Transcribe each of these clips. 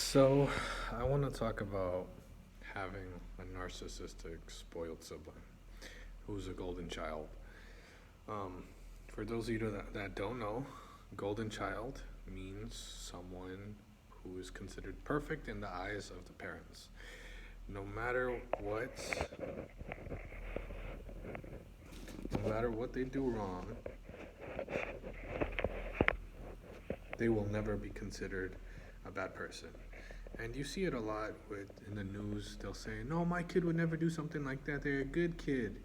So, I want to talk about having a narcissistic, spoiled sibling who's a golden child. Um, for those of you that don't know, golden child means someone who is considered perfect in the eyes of the parents. No matter what, no matter what they do wrong, they will never be considered a bad person. And you see it a lot with in the news. They'll say, "No, my kid would never do something like that. They're a good kid."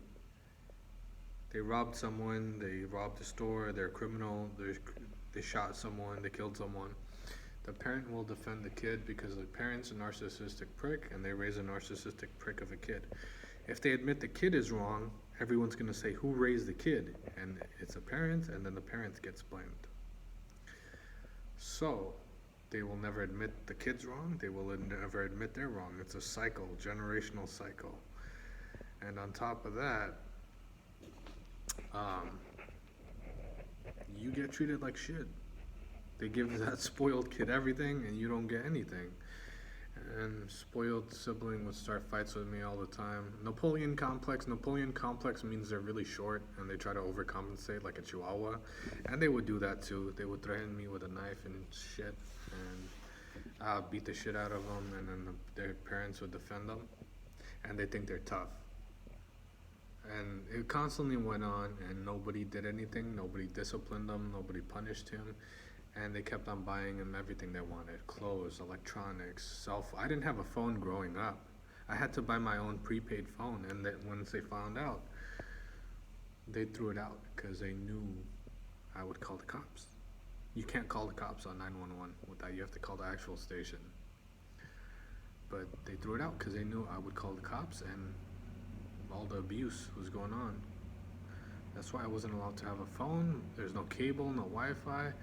They robbed someone. They robbed a store. They're a criminal. They shot someone. They killed someone. The parent will defend the kid because the parent's a narcissistic prick, and they raise a narcissistic prick of a kid. If they admit the kid is wrong, everyone's gonna say, "Who raised the kid?" And it's a parent, and then the parent gets blamed. So they will never admit the kid's wrong. They will never admit they're wrong. It's a cycle, generational cycle. And on top of that, um, you get treated like shit. They give that spoiled kid everything, and you don't get anything. And spoiled sibling would start fights with me all the time. Napoleon complex. Napoleon complex means they're really short and they try to overcompensate like a chihuahua. And they would do that too. They would threaten me with a knife and shit. And I would beat the shit out of them, and then their parents would defend them. And they think they're tough. And it constantly went on, and nobody did anything. Nobody disciplined them. Nobody punished him. And they kept on buying him everything they wanted: clothes, electronics, cell phone. I didn't have a phone growing up. I had to buy my own prepaid phone, and then once they found out, they threw it out because they knew I would call the cops. You can't call the cops on 911 with that. You have to call the actual station. But they threw it out because they knew I would call the cops and all the abuse was going on. That's why I wasn't allowed to have a phone. There's no cable, no Wi-Fi,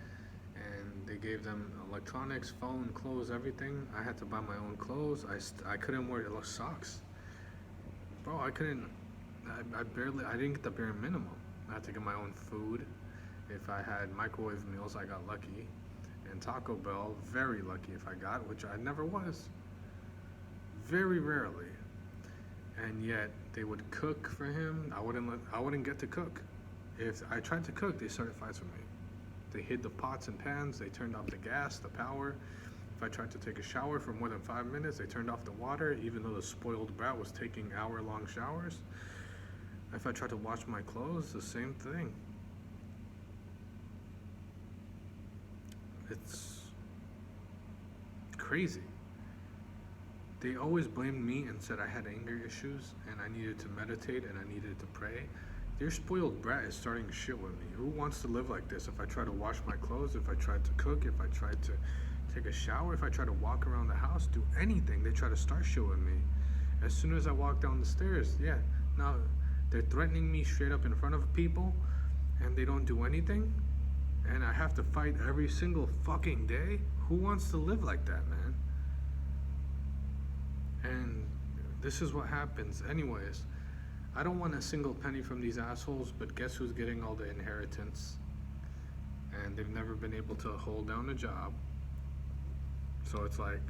and they gave them electronics, phone, clothes, everything. I had to buy my own clothes. I couldn't wear socks, bro. I couldn't. I didn't get the bare minimum. I had to get my own food. If I had microwave meals, I got lucky. And Taco Bell, very lucky if I got, which I never was. Very rarely. And yet they would cook for him. I wouldn't get to cook. If I tried to cook, they started fights with me. They hid the pots and pans. They turned off the gas, the power. If I tried to take a shower for more than 5 minutes, they turned off the water, even though the spoiled brat was taking hour-long showers. If I tried to wash my clothes, the same thing. It's crazy. They always blamed me and said I had anger issues and I needed to meditate and I needed to pray. Their spoiled brat is starting shit with me. Who wants to live like this? If I try to wash my clothes, if I try to cook, if I try to take a shower, if I try to walk around the house, do anything, they try to start shit with me. As soon as I walk down the stairs, yeah, now they're threatening me straight up in front of people and they don't do anything. And I have to fight every single fucking day? Who wants to live like that, man? And this is what happens. Anyways, I don't want a single penny from these assholes, but guess who's getting all the inheritance? And they've never been able to hold down a job. So it's like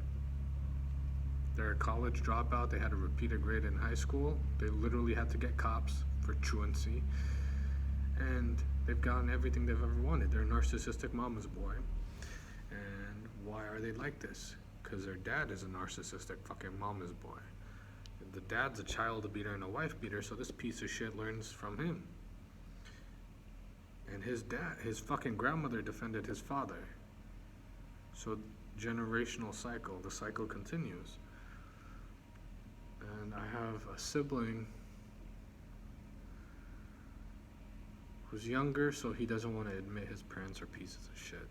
they're a college dropout. They had to repeat a grade in high school. They literally had to get cops for truancy. And they've gotten everything they've ever wanted. They're a narcissistic mama's boy. And why are they like this? Because their dad is a narcissistic fucking mama's boy. The dad's a child beater and a wife beater, so this piece of shit learns from him. And his fucking grandmother defended his father. So generational cycle, the cycle continues. And I have a sibling who's younger, so he doesn't want to admit his parents are pieces of shit.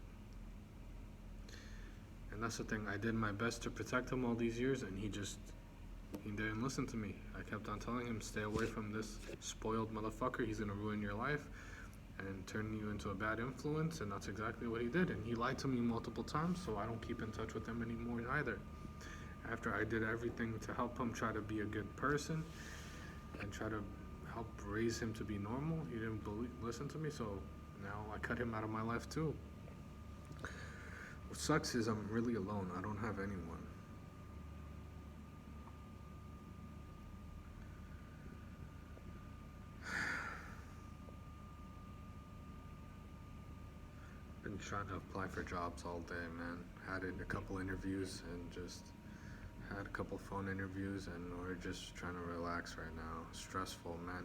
And that's the thing, I did my best to protect him all these years, and he didn't listen to me. I kept on telling him, stay away from this spoiled motherfucker. He's gonna ruin your life and turn you into a bad influence, and that's exactly what he did. And he lied to me multiple times, so I don't keep in touch with him anymore either. After I did everything to help him try to be a good person and try to help raise him to be normal, he didn't listen to me, so now I cut him out of my life too. What sucks is I'm really alone. I don't have anyone. Been trying to apply for jobs all day, man. Had a couple interviews and just had a couple phone interviews, and we're just trying to relax right now. Stressful, man.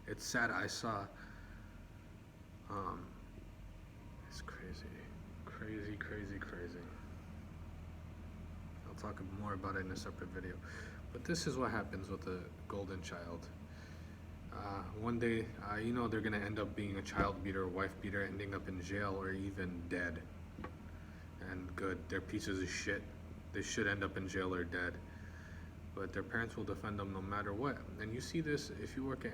It's sad. I saw. Um, it's crazy, crazy, crazy, crazy. I'll talk more about it in a separate video. But this is what happens with the golden child. One day, they're gonna end up being a child beater, wife beater, ending up in jail or even dead. And good, they're pieces of shit. They should end up in jail or dead. But their parents will defend them no matter what. And you see this if you work at